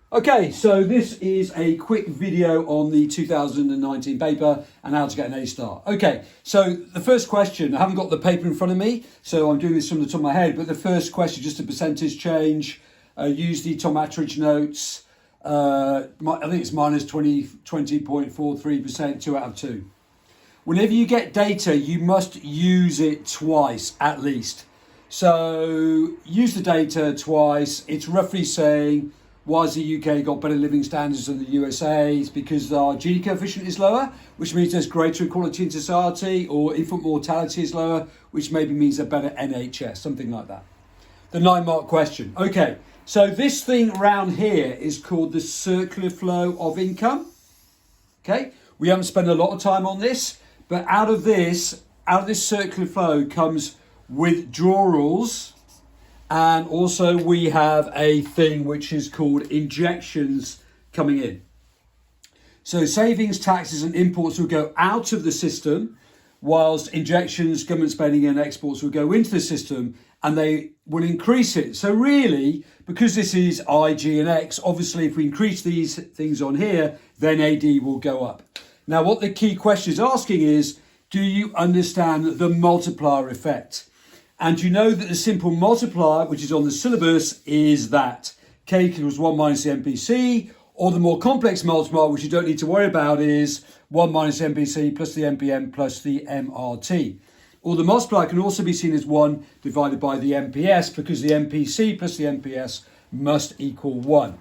Okay, so this is a quick video on the 2019 paper and how to get an A star. Okay, so the first question, I haven't got the paper in front of me, so I'm doing this from the top of my head, but the first question, just a percentage change, use the Tom Attridge notes, I think it's minus 20.43%, 2 out of 2. Whenever you get data, you must use it twice at least. So use the data twice. It's roughly saying, why has the UK got better living standards than the USA? It's because our Gini coefficient is lower, which means there's greater equality in society, or infant mortality is lower, which maybe means a better NHS, something like that. The 9-mark question. Okay, so this thing around here is called the circular flow of income. Okay, we haven't spent a lot of time on this, but out of this circular flow comes withdrawals. And also we have a thing which is called injections coming in. So savings, taxes and imports will go out of the system, whilst injections, government spending and exports will go into the system and they will increase it. So really, because this is I, G and X, obviously if we increase these things on here, then AD will go up. Now what the key question is asking is, do you understand the multiplier effect? And you know that the simple multiplier, which is on the syllabus, is that K equals 1 minus the MPC, or the more complex multiplier, which you don't need to worry about, is 1 minus the MPC plus the MPM plus the MRT. Or the multiplier can also be seen as 1 divided by the MPS, because the MPC plus the MPS must equal 1.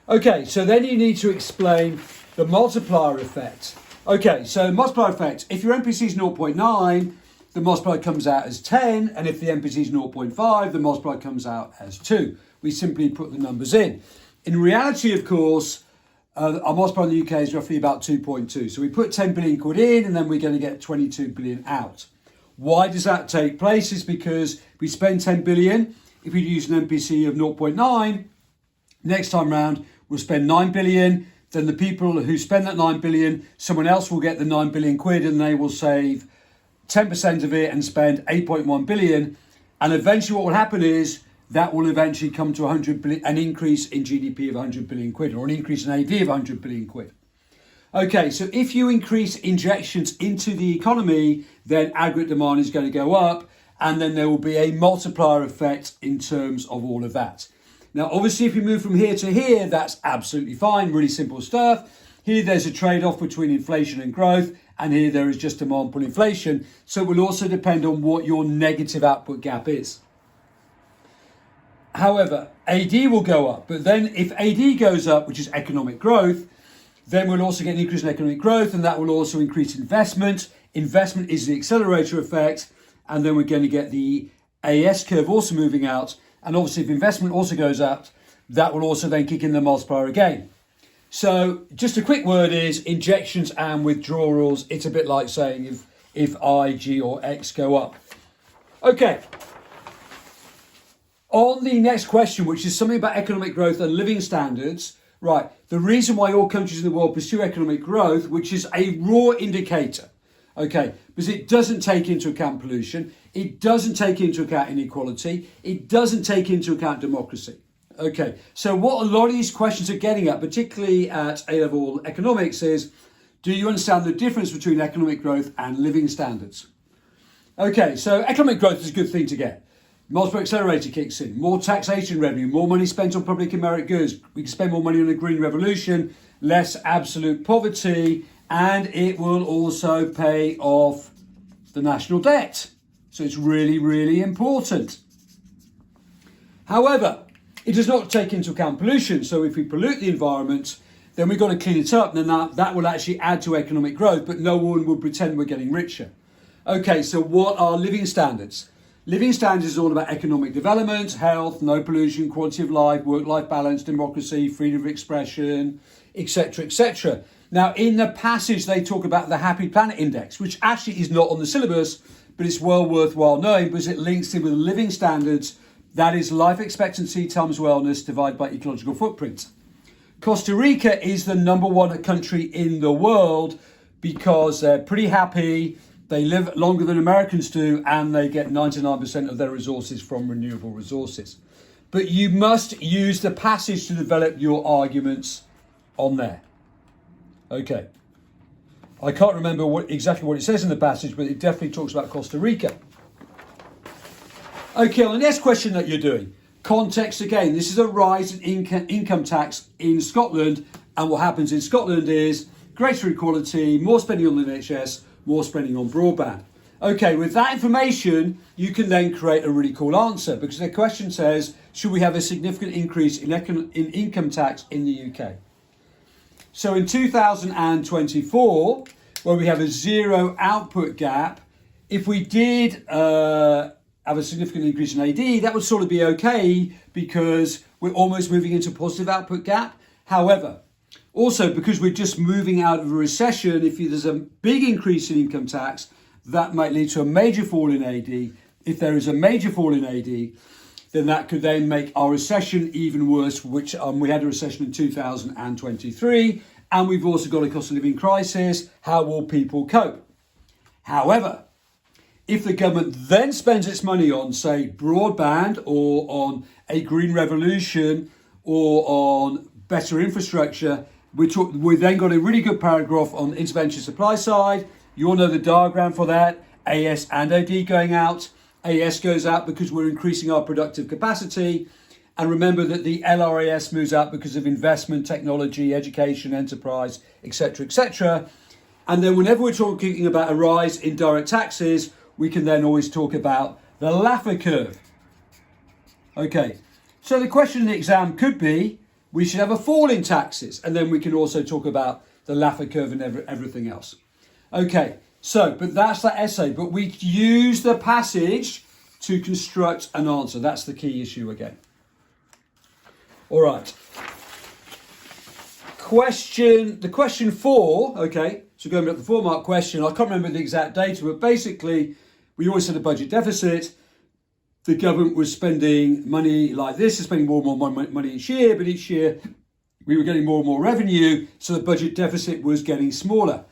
Okay, so then you need to explain the multiplier effect. Okay, so multiplier effect, if your MPC is 0.9, the multiplier comes out as 10, and if the MPC is 0.5, the multiplier comes out as 2. We simply put the numbers in. In reality, of course, our multiplier in the UK is roughly about 2.2. So we put 10 billion quid in, and then we're going to get 22 billion out. Why does that take place? It's because we spend 10 billion. If we use an MPC of 0.9, next time round, we'll spend 9 billion. Then the people who spend that 9 billion, someone else will get the 9 billion quid, and they will save 10% of it and spend 8.1 billion, and eventually what will happen is that will eventually come to 100 billion, an increase in GDP of 100 billion quid, or an increase in AD of 100 billion quid. Okay, so if you increase injections into the economy, then aggregate demand is going to go up, and then there will be a multiplier effect in terms of all of that. Now, obviously, if you move from here to here, that's absolutely fine, really simple stuff. Here, there's a trade-off between inflation and growth, and here there is just demand pull inflation. So it will also depend on what your negative output gap is. However, AD will go up, but then if AD goes up, which is economic growth, then we'll also get an increase in economic growth, and that will also increase investment. Investment is the accelerator effect, and then we're going to get the AS curve also moving out. And obviously, if investment also goes up, that will also then kick in the multiplier again. So just a quick word is injections and withdrawals. It's a bit like saying if I, G or X go up. Okay. On the next question, which is something about economic growth and living standards, right, the reason why all countries in the world pursue economic growth, which is a raw indicator, okay, because it doesn't take into account pollution, it doesn't take into account inequality, it doesn't take into account democracy. Okay, so what a lot of these questions are getting at, particularly at A-level economics, is do you understand the difference between economic growth and living standards? Okay, so economic growth is a good thing to get. Multiplier accelerator kicks in, more taxation revenue, more money spent on public and merit goods. We can spend more money on a green revolution, less absolute poverty, and it will also pay off the national debt. So it's really, really important. However, it does not take into account pollution. So if we pollute the environment, then we've got to clean it up. And then that will actually add to economic growth, but no one will pretend we're getting richer. Okay, so what are living standards? Living standards is all about economic development, health, no pollution, quality of life, work-life balance, democracy, freedom of expression, etc., etc. Now, in the passage, they talk about the Happy Planet Index, which actually is not on the syllabus, but it's well worthwhile knowing because it links in with living standards. That is life expectancy times wellness divided by ecological footprint. Costa Rica is the #1 country in the world because they're pretty happy. They live longer than Americans do, and they get 99% of their resources from renewable resources. but you must use the passage to develop your arguments on there. Okay. I can't remember exactly what it says in the passage, but it definitely talks about Costa Rica. Okay, on the next question that you're doing, context again. This is a rise in income tax in Scotland, and what happens in Scotland is greater equality, more spending on the NHS, more spending on broadband. Okay, with that information, you can then create a really cool answer, because the question says, should we have a significant increase in income tax in the UK? So in 2024, where we have a zero output gap, if we did have a significant increase in AD, that would sort of be okay, because we're almost moving into a positive output gap. However, also because we're just moving out of a recession, if there's a big increase in income tax, that might lead to a major fall in AD. If there is a major fall in AD, then that could then make our recession even worse, which we had a recession in 2023, and we've also got a cost of living crisis. How will people cope? However, if the government then spends its money on, say, broadband, or on a green revolution, or on better infrastructure, we then got a really good paragraph on intervention supply side. You all know the diagram for that. AS and AD going out. AS goes out because we're increasing our productive capacity. And remember that the LRAS moves out because of investment, technology, education, enterprise, etc., etc. And then whenever we're talking about a rise in direct taxes, we can then always talk about the Laffer curve. Okay, so the question in the exam could be, we should have a fall in taxes. And then we can also talk about the Laffer curve and everything else. Okay, so, but that's that essay. But we use the passage to construct an answer. That's the key issue again. All right. The question 4, okay, so going back to the 4-mark question, I can't remember the exact data, but basically we always had a budget deficit. The government was spending money like this, spending more and more money each year, but each year we were getting more and more revenue, so the budget deficit was getting smaller.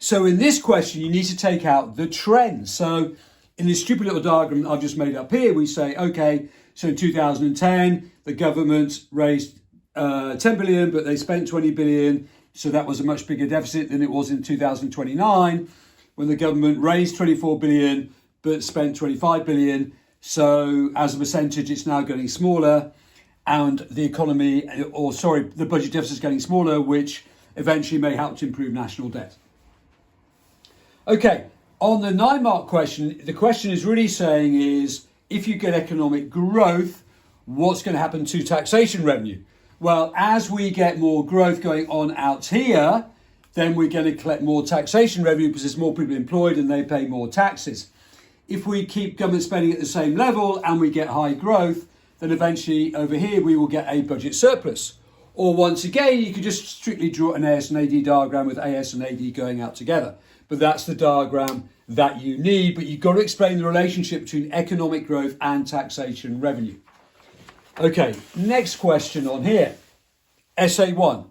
So in this question, you need to take out the trend. So in this stupid little diagram I've just made up here, we say, okay, so in 2010, the government raised 10 billion, but they spent 20 billion. So that was a much bigger deficit than it was in 2029, when the government raised 24 billion, but spent 25 billion. So as a percentage, it's now getting smaller, and the the budget deficit is getting smaller, which eventually may help to improve national debt. Okay, on the 9-mark question, the question is really saying is, if you get economic growth, what's going to happen to taxation revenue? Well, as we get more growth going on out here, then we're going to collect more taxation revenue because there's more people employed and they pay more taxes. If we keep government spending at the same level and we get high growth, then eventually over here we will get a budget surplus. Or once again, you could just strictly draw an AS and AD diagram with AS and AD going out together. But that's the diagram that you need. But you've got to explain the relationship between economic growth and taxation revenue. Okay, next question on here. Essay 1.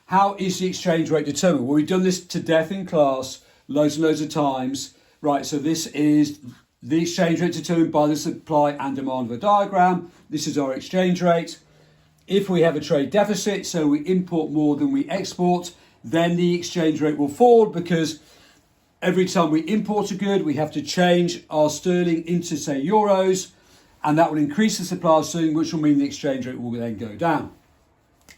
How is the exchange rate determined? Well, we've done this to death in class loads and loads of times. Right, so this is the exchange rate determined by the supply and demand of a diagram. This is our exchange rate. If we have a trade deficit, so we import more than we export, then the exchange rate will fall, because every time we import a good, we have to change our sterling into, say, euros, and that will increase the supply of sterling, which will mean the exchange rate will then go down.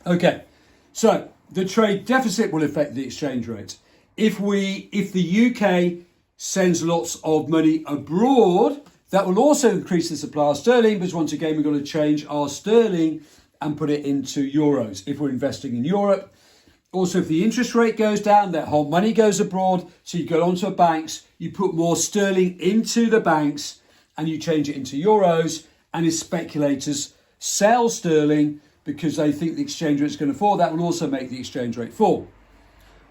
Okay, so the trade deficit will affect the exchange rate. If the UK sends lots of money abroad, that will also increase the supply of sterling, because once again, we've got to change our sterling and put it into euros if we're investing in Europe. Also, if the interest rate goes down, that whole money goes abroad. So you go onto banks, you put more sterling into the banks and you change it into euros. And if speculators sell sterling because they think the exchange rate is going to fall, that will also make the exchange rate fall.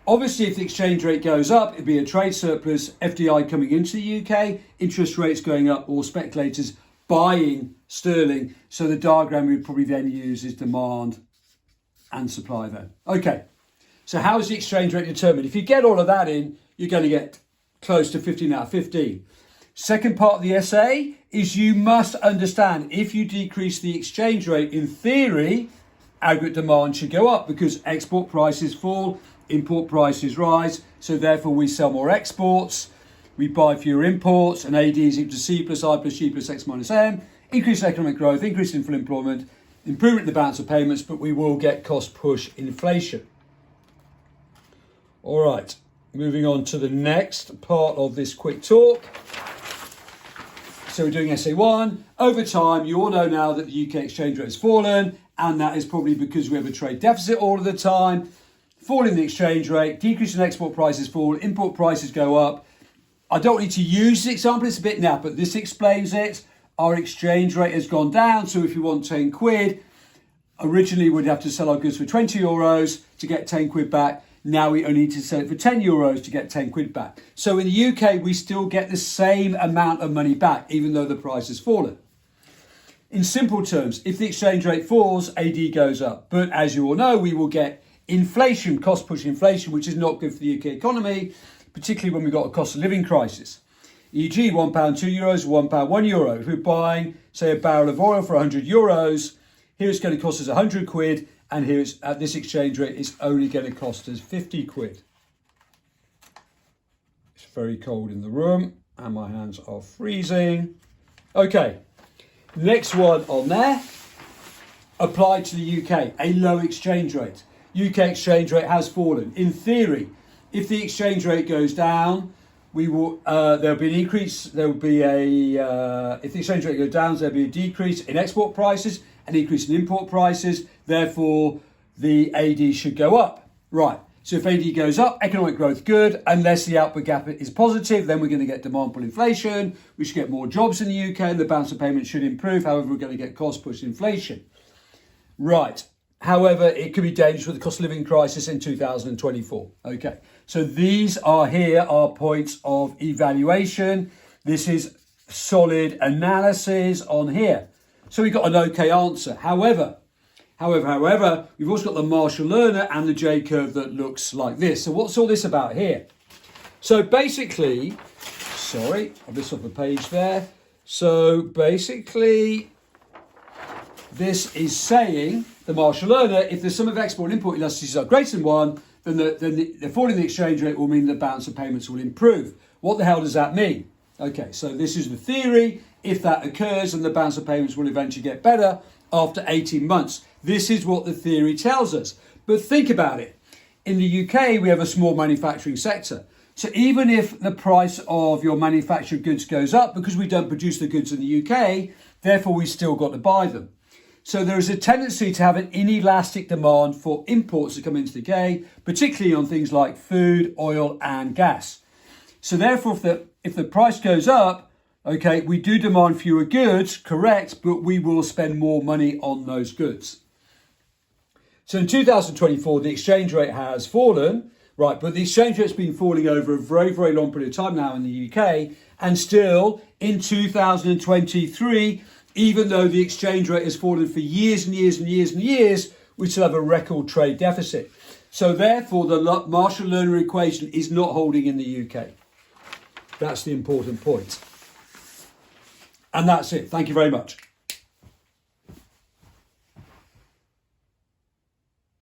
Obviously, if the exchange rate goes up, it'd be a trade surplus, FDI coming into the UK, interest rates going up, or speculators buying sterling. So the diagram we'd probably then use is demand and supply then. Okay, so how is the exchange rate determined? If you get all of that in, you're going to get close to 15 out of 15. Second part of the essay is you must understand if you decrease the exchange rate, in theory, aggregate demand should go up because export prices fall, import prices rise, so therefore we sell more exports, we buy fewer imports, and AD is equal to C plus I plus G plus X minus M, increase in economic growth, increase in full employment, improvement in the balance of payments, but we will get cost push inflation. All right, moving on to the next part of this quick talk. So we're doing essay 1. Over time, you all know now that the UK exchange rate has fallen, and that is probably because we have a trade deficit all of the time. Fall in the exchange rate, decrease in export prices fall, import prices go up. I don't need to use this example, it's a bit naff, but this explains it. Our exchange rate has gone down, so if you want 10 quid, originally we'd have to sell our goods for 20 euros to get 10 quid back. Now we only need to sell it for 10 euros to get 10 quid back. So in the UK, we still get the same amount of money back, even though the price has fallen. In simple terms, if the exchange rate falls, AD goes up. But as you all know, we will get inflation, cost push inflation, which is not good for the UK economy, particularly when we've got a cost of living crisis. E.g., £1, €2, £1, €1. If we're buying, say, a barrel of oil for 100 euros, here it's going to cost us 100 quid, and here it's, at this exchange rate, it's only going to cost us 50 quid. It's very cold in the room, and my hands are freezing. Okay, next one on there, applied to the UK, a low exchange rate. UK exchange rate has fallen. In theory, if the exchange rate goes down, we will there'll be an increase. There will be if the exchange rate goes down, there'll be a decrease in export prices, an increase in import prices. Therefore, the AD should go up. Right. So if AD goes up, economic growth good. Unless the output gap is positive, then we're going to get demand pull inflation. We should get more jobs in the UK, and the balance of payments should improve. However, we're going to get cost push inflation. Right. However, it could be dangerous with the cost of living crisis in 2024. Okay, so these are points of evaluation. This is solid analysis on here. So we've got an okay answer. However, we've also got the Marshall-Lerner and the J-curve that looks like this. So what's all this about here? So basically, sorry, I've missed off a page there. So basically, this is saying, the Marshall-Lerner, if the sum of export and import elasticities are greater than 1, then the fall in the exchange rate will mean the balance of payments will improve. What the hell does that mean? Okay, so this is the theory. If that occurs, then the balance of payments will eventually get better after 18 months. This is what the theory tells us. But think about it. In the UK, we have a small manufacturing sector. So even if the price of your manufactured goods goes up, because we don't produce the goods in the UK, therefore we still got to buy them. So there is a tendency to have an inelastic demand for imports that come into the UK, particularly on things like food, oil and gas. So therefore, if the price goes up, okay, we do demand fewer goods, correct, but we will spend more money on those goods. So in 2024, the exchange rate has fallen, right, but the exchange rate's been falling over a very, very long period of time now in the UK, and still in 2023, even though the exchange rate has fallen for years and years and years and years, we still have a record trade deficit. So therefore, the Marshall-Lerner equation is not holding in the UK. That's the important point. And that's it. Thank you very much.